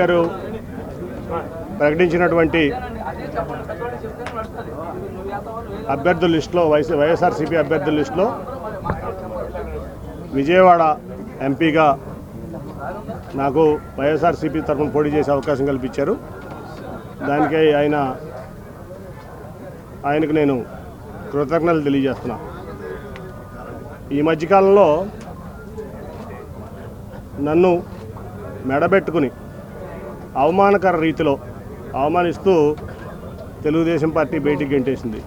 గారు ప్రకటించినటువంటి అభ్యర్థుల లిస్టులో వైఎస్ఆర్సీపీ అభ్యర్థుల లిస్టులో విజయవాడ ఎంపీగా నాకు వైఎస్ఆర్సీపీ తరఫున పోటీ చేసే అవకాశం కల్పించారు. దానికై ఆయనకు నేను కృతజ్ఞతలు తెలియజేస్తున్నా. ఈ మధ్యకాలంలో నన్ను మెడబెట్టుకుని అవమానకర రీతిలో అవమానిస్తూ తెలుగుదేశం పార్టీ బయటికి గెంటేసింది.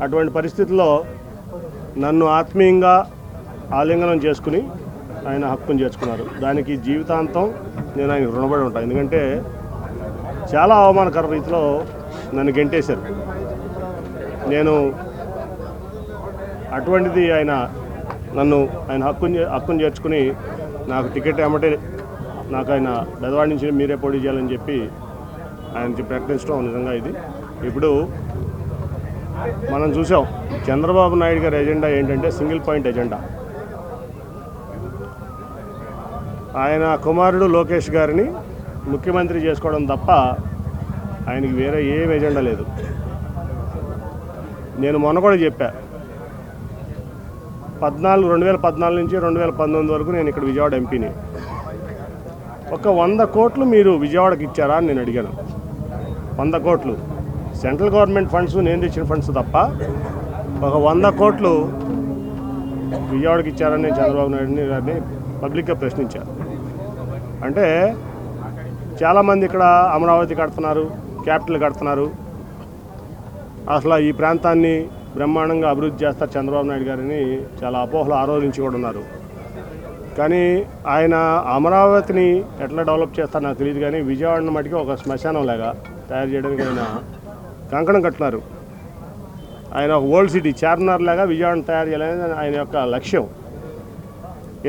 అటువంటి పరిస్థితుల్లో నన్ను ఆత్మీయంగా ఆలింగనం చేసుకుని ఆయన హక్కును చేర్చుకున్నారు. దానికి జీవితాంతం నేను ఆయనకు రుణపడి ఉంటాను. ఎందుకంటే చాలా అవమానకర రీతిలో నన్ను గెంటేశారు. నేను అటువంటిది ఆయన హక్కును చేర్చుకుని నాకు టికెట్ ఏమంటే నాకు ఆయన బెదవాడి నుంచి మీరే పోటీ చేయాలని చెప్పి ఆయనకి ప్రకటించడం నిజంగా ఇది. ఇప్పుడు మనం చూసాం చంద్రబాబు నాయుడు గారి ఎజెండా ఏంటంటే సింగిల్ పాయింట్ ఎజెండా. ఆయన కుమారుడు లోకేష్ గారిని ముఖ్యమంత్రి చేసుకోవడం తప్ప ఆయనకి వేరే ఏం ఎజెండా లేదు. నేను మొన్న కూడా చెప్పా, 2014 నుంచి 2019 వరకు నేను ఇక్కడ విజయవాడ ఎంపీని. ఒక 100 కోట్లు మీరు విజయవాడకి ఇచ్చారా అని నేను అడిగాను. 100 కోట్లు సెంట్రల్ గవర్నమెంట్ ఫండ్స్, నేను తెచ్చిన ఫండ్స్ తప్ప ఒక 100 కోట్లు విజయవాడకి ఇచ్చారని నేను చంద్రబాబు నాయుడు గారిని పబ్లిక్గా ప్రశ్నించాను. అంటే చాలామంది ఇక్కడ అమరావతి కడుతున్నారు, క్యాపిటల్ కడుతున్నారు, అసలు ఈ ప్రాంతాన్ని బ్రహ్మాండంగా అభివృద్ధి చేస్తారు చంద్రబాబు నాయుడు గారిని చాలా అపోహలు ఆరోధించి కూడా ఉన్నారు. కానీ ఆయన అమరావతిని ఎట్లా డెవలప్ చేస్తారో నాకు తెలియదు. కానీ విజయవాడని మటుకు ఒక శ్మశానం లాగా తయారు చేయడానికి ఆయన కంకణం కట్టినారు. ఆయన ఒక ఓల్డ్ సిటీ చార్మినార్ లాగా విజయవాడని తయారు చేయాలనేది ఆయన యొక్క లక్ష్యం.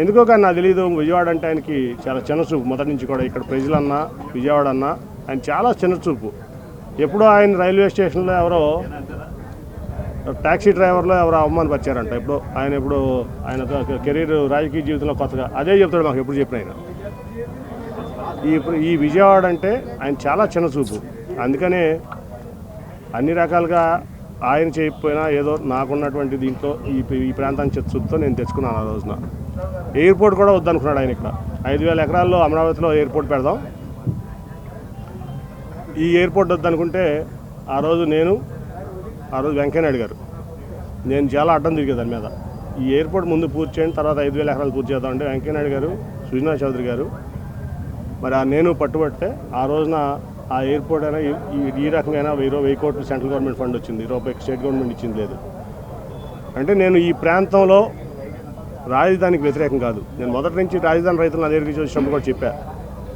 ఎందుకో కానీ నాకు తెలియదు, విజయవాడ అంటే ఆయనకి చాలా చిన్నచూపు. మొదటి నుంచి కూడా ఇక్కడ ప్రజలన్నా విజయవాడ అన్నా ఆయన చాలా చిన్నచూపు. ఎప్పుడో ఆయన రైల్వే స్టేషన్లో ఎవరో ట్యాక్సీ డ్రైవర్లో ఎవరో అవమానపరిచారంట. ఆయన కెరీర్ రాజకీయ జీవితంలో కొత్తగా అదే చెప్తాడు మాకు ఎప్పుడు చెప్పిన ఆయన. ఈ విజయవాడ అంటే ఆయన చాలా చిన్న చూపు. అందుకనే అన్ని రకాలుగా ఆయన చేయకపోయినా ఏదో నాకున్నటువంటి దీంట్లో ఈ ప్రాంతాన్ని చూపుతో నేను తెచ్చుకున్నాను. ఆ రోజున ఎయిర్పోర్ట్ కూడా వద్దనుకున్నాడు ఆయన. ఇక్కడ 5,000 ఎకరాల్లో అమరావతిలో ఎయిర్పోర్ట్ పెడదాం, ఈ ఎయిర్పోర్ట్ వద్దనుకుంటే ఆ రోజు వెంకయ్యనాయుడు గారు నేను చాలా అడ్డం తిరిగే దాని మీద. ఈ ఎయిర్పోర్ట్ ముందు పూర్తి చేయండి, తర్వాత 5,000 ఎకరాలు పూర్తి చేద్దామంటే వెంకయ్యనాయుడు గారు, సుజనా చౌదరి గారు మరి నేను పట్టుబడితే ఆ రోజున ఆ ఎయిర్పోర్ట్ అయినా ఈ రకంగా 1,000 కోట్లు సెంట్రల్ గవర్నమెంట్ ఫండ్ వచ్చింది, రూపాయి స్టేట్ గవర్నమెంట్ ఇచ్చింది లేదు. అంటే నేను ఈ ప్రాంతంలో రాజధానికి వ్యతిరేకం కాదు. నేను మొదటి నుంచి రాజధాని రైతులు నా దగ్గరికి చూసినప్పుడు కూడా చెప్పా,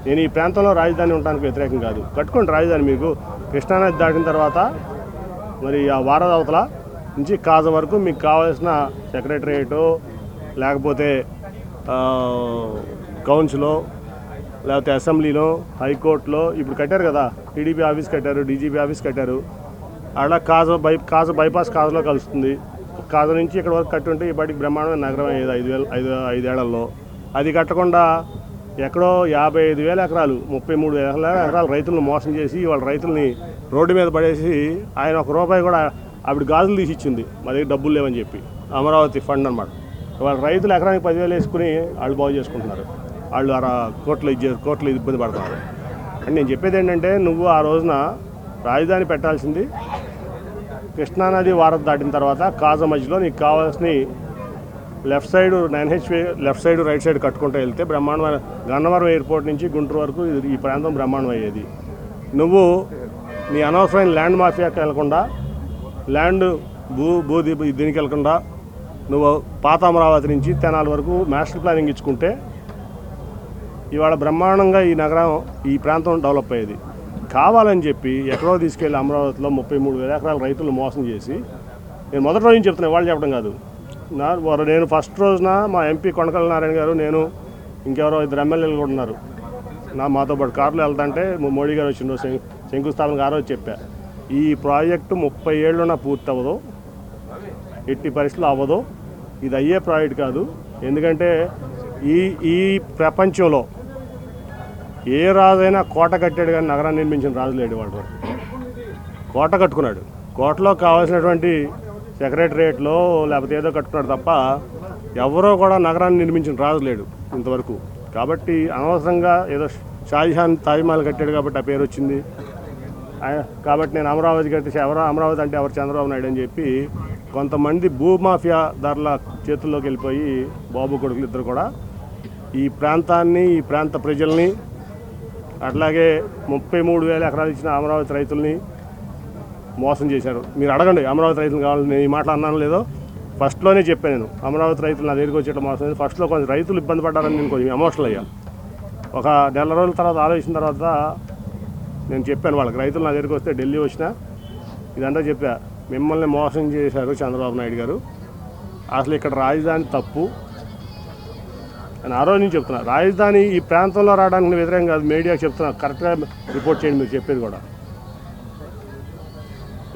నేను ఈ ప్రాంతంలో రాజధాని ఉండడానికి వ్యతిరేకం కాదు. కట్టుకోండి రాజధాని. మీకు కృష్ణానది దాటిన తర్వాత మరి ఆ వారదవతల నుంచి కాజ వరకు మీకు కావాల్సిన సెక్రటరియేటు లేకపోతే కౌన్సిలో లేకపోతే అసెంబ్లీలో హైకోర్టులో ఇప్పుడు కట్టారు కదా, టీడీపీ ఆఫీస్ కట్టారు, డీజీపీ ఆఫీస్ కట్టారు. అలా కాజ బైపాస్ కాజలో కలుస్తుంది. కాజ నుంచి ఇక్కడ వరకు కట్టుంటే ఈ బయటికి బ్రహ్మాండమైన నగరం అయ్యేది 5 ఏళ్లలో. అది కట్టకుండా ఎక్కడో 55,000 ఎకరాలు 33,000 ఎకరాలు రైతులను మోసం చేసి వాళ్ళ రైతుల్ని రోడ్డు మీద పడేసి ఆయన ₹1 కూడా ఆవిడ గాజులు తీసి ఇచ్చింది, మా దగ్గర డబ్బులు లేవని చెప్పి. అమరావతి ఫండ్ అనమాట. వాళ్ళ రైతులు ఎకరానికి 10,000 వేసుకుని వాళ్ళు బాగు చేసుకుంటున్నారు. వాళ్ళు కోట్లు ఇబ్బంది పడుతున్నారు. అని నేను చెప్పేది ఏంటంటే, నువ్వు ఆ రోజున రాజధాని పెట్టాల్సింది కృష్ణానది వారధి దాటిన తర్వాత కాజ మధ్యలో నీకు కావాల్సిన left side 9H left side right side కట్టుకుంటూ వెళ్తే బ్రహ్మాండమైన గన్నవరం ఎయిర్పోర్ట్ నుంచి గుంటూరు వరకు ఈ ప్రాంతం బ్రహ్మాండం అయ్యేది. నువ్వు నీ అనవసరమైన ల్యాండ్ మాఫియాకి వెళ్లకుండా, ల్యాండ్ దీనికి వెళ్లకుండా నువ్వు పాత అమరావతి నుంచి తెనాలి వరకు మాస్టర్ ప్లానింగ్ ఇచ్చుకుంటే ఇవాళ బ్రహ్మాండంగా ఈ నగరం ఈ ప్రాంతం డెవలప్ అయ్యేది. కావాలని చెప్పి ఎక్కడో తీసుకెళ్ళి అమరావతిలో 33,000 ఎకరాల రైతులు మోసం చేసి, నేను మొదటి రోజు చెప్తున్నా, వాళ్ళు చెప్పడం కాదు. నేను ఫస్ట్ రోజున మా ఎంపీ కొనకళ్ళ నారాయణ గారు, నేను ఇంకెవరో 2 ఎమ్మెల్యేలు కూడా ఉన్నారు మాతో పాటు కారులో వెళ్తుంటే మోడీ గారు వచ్చిండ్రు, శంకుస్థాపనకు ఆ రోజు చెప్పా, ఈ ప్రాజెక్టు 30 ఏళ్ళున్నా పూర్తి అవ్వదు, ఎట్టి పరిస్థితులు అవ్వదు, ఇది అయ్యే ప్రాజెక్ట్ కాదు. ఎందుకంటే ఈ ప్రపంచంలో ఏ రాజైనా కోట కట్టాడు కానీ నగరాన్ని నిర్మించిన రాజు లేడు వాడు వరకు. కోట కట్టుకున్నాడు, కోటలో కావాల్సినటువంటి సెక్రటరియట్లో లేకపోతే ఏదో కట్టుకున్నాడు తప్ప ఎవరో కూడా నగరాన్ని నిర్మించిన రాజు లేడు ఇంతవరకు. కాబట్టి అనవసరంగా ఏదో షాజహాన్ తాజ్మహల్ కట్టాడు కాబట్టి ఆ పేరు వచ్చింది. కాబట్టి నేను అమరావతి కట్టి అమరావతి అంటే ఎవరు చంద్రబాబు నాయుడు అని చెప్పి కొంతమంది భూమాఫియా దారుల చేతుల్లోకి వెళ్ళిపోయి బాబు కొడుకులు ఇద్దరు కూడా ఈ ప్రాంతాన్ని, ఈ ప్రాంత ప్రజల్ని, అట్లాగే 33,000 ఎకరాలు ఇచ్చిన అమరావతి రైతుల్ని మోసం చేశారు. మీరు అడగండి అమరావతి రైతులు కావాలని. నేను ఈ మాట అన్నాను లేదో ఫస్ట్లోనే చెప్పాను. నేను అమరావతి రైతులు నా దగ్గరికి వచ్చేట మోసం ఫస్ట్లో కొంచెం రైతులు ఇబ్బంది పడ్డారని నేను కొంచెం ఎమోషనల్ అయ్యా. ఒక నెల రోజుల తర్వాత ఆలోచించిన తర్వాత నేను చెప్పాను వాళ్ళకి, రైతులు నా దగ్గరికి వస్తే ఢిల్లీ వచ్చినా ఇదంతా చెప్పా, మిమ్మల్ని మోసం చేశారు చంద్రబాబు నాయుడు గారు, అసలు ఇక్కడ రాజధాని తప్పు అని ఆ రోజు నుంచి చెప్తున్నా. రాజధాని ఈ ప్రాంతంలో రావడానికి వ్యతిరేకం కాదు, మీడియాకి చెప్తున్నా, కరెక్ట్గా రిపోర్ట్ చేయండి మీరు చెప్పేది కూడా.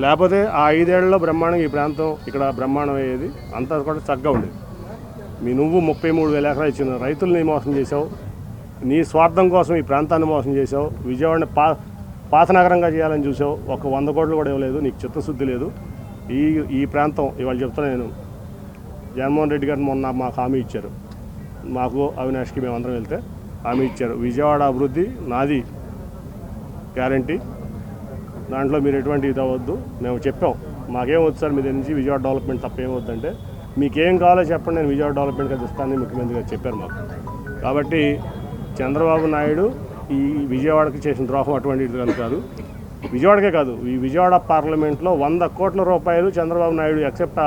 లేకపోతే ఆ 5 ఏళ్లలో బ్రహ్మాండంగా ఈ ప్రాంతం ఇక్కడ బ్రహ్మాండం అయ్యేది, అంతా కూడా చక్కగా ఉండేది. నువ్వు 33,000 ఎకరాలు ఇచ్చిన రైతుల్ని మోసం చేసావు, నీ స్వార్థం కోసం ఈ ప్రాంతాన్ని మోసం చేసావు, విజయవాడని పాత నగరంగా చేయాలని చూసావు, ఒక 100 కోట్లు కూడా ఇవ్వలేదు, నీకు చిత్తశుద్ధి లేదు. ఈ ప్రాంతం ఇవాళ చెప్తున్నా నేను, జగన్మోహన్ రెడ్డి గారు మొన్న మాకు హామీ ఇచ్చారు, మాకు అవినాష్కి మేమందరం వెళ్తే హామీ ఇచ్చారు, విజయవాడ అభివృద్ధి నాది గ్యారంటీ, దాంట్లో మీరు ఎటువంటి ఇది అవ్వద్దు. మేము చెప్పాం మాకేం వద్దు సార్ మీ దగ్గర నుంచి విజయవాడ డెవలప్మెంట్ తప్ప ఏమవుద్దంటే, మీకేం కావాలో చెప్పండి నేను విజయవాడ డెవలప్మెంట్ కదా ఇస్తానని ముఖ్యమంత్రి గారు చెప్పారు మాకు. కాబట్టి చంద్రబాబు నాయుడు ఈ విజయవాడకి చేసిన ద్రోహం అటువంటిది కాదు. విజయవాడకే కాదు, ఈ విజయవాడ పార్లమెంట్లో 100 కోట్ల రూపాయలు చంద్రబాబు నాయుడు ఎక్సెప్ట్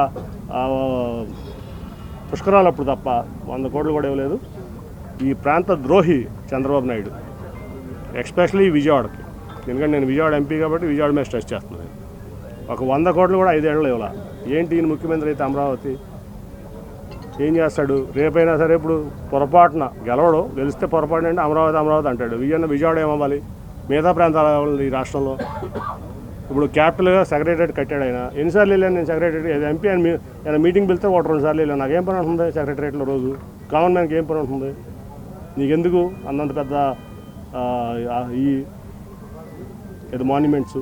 పుష్కరాలు అప్పుడు తప్ప 100 కోట్లు కూడా ఇవ్వలేదు. ఈ ప్రాంత ద్రోహి చంద్రబాబు నాయుడు, ఎస్పెషలీ విజయవాడకి. ఎందుకంటే నేను విజయవాడ ఎంపీ కాబట్టి విజయవాడ మీద స్ట్రెస్ చేస్తున్నాను. ఒక 100 కోట్లు కూడా 5 ఏళ్ళు ఇవ్వాల. ఏంటి ఈయన ముఖ్యమంత్రి అయితే అమరావతి ఏం చేస్తాడు? రేపైనా సరే ఇప్పుడు పొరపాటున గెలవడు, గెలిస్తే పొరపాటు అంటే అమరావతి అంటాడు. విజయవాడ ఏమవ్వాలి? మిగతా ప్రాంతాలు ఈ రాష్ట్రంలో ఇప్పుడు క్యాపిటల్గా సెక్రటరియట్ కట్టాడు ఆయన. ఎన్నిసార్లు వెళ్ళాను నేను సెక్రటరియట్? ఎంపీ అని మీటింగ్ పిలిస్తే 1-2 సార్లు వెళ్ళాను. నాకేం పని ఉంటుంది సెక్రటరియట్లో? రోజు కామన్ మ్యాన్కి ఏం పని ఉంటుంది? నీకెందుకు అంతంత పెద్ద ఇది మాన్యుమెంట్స్?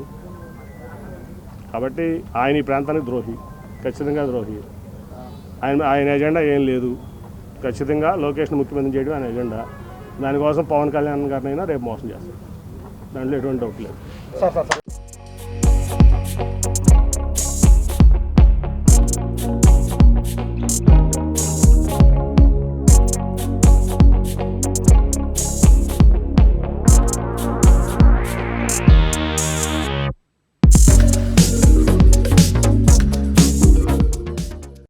కాబట్టి ఆయన ఈ ప్రాంతానికి ద్రోహి, ఖచ్చితంగా ద్రోహి. ఆయన ఎజెండా ఏం లేదు, ఖచ్చితంగా లొకేషన్ ముఖ్యమంత్రి చేయడం ఆయన ఎజెండా. దానికోసం పవన్ కళ్యాణ్ గారినైనా రేపు మోసం చేస్తారు, దాంట్లో ఎటువంటి డౌట్ లేదు.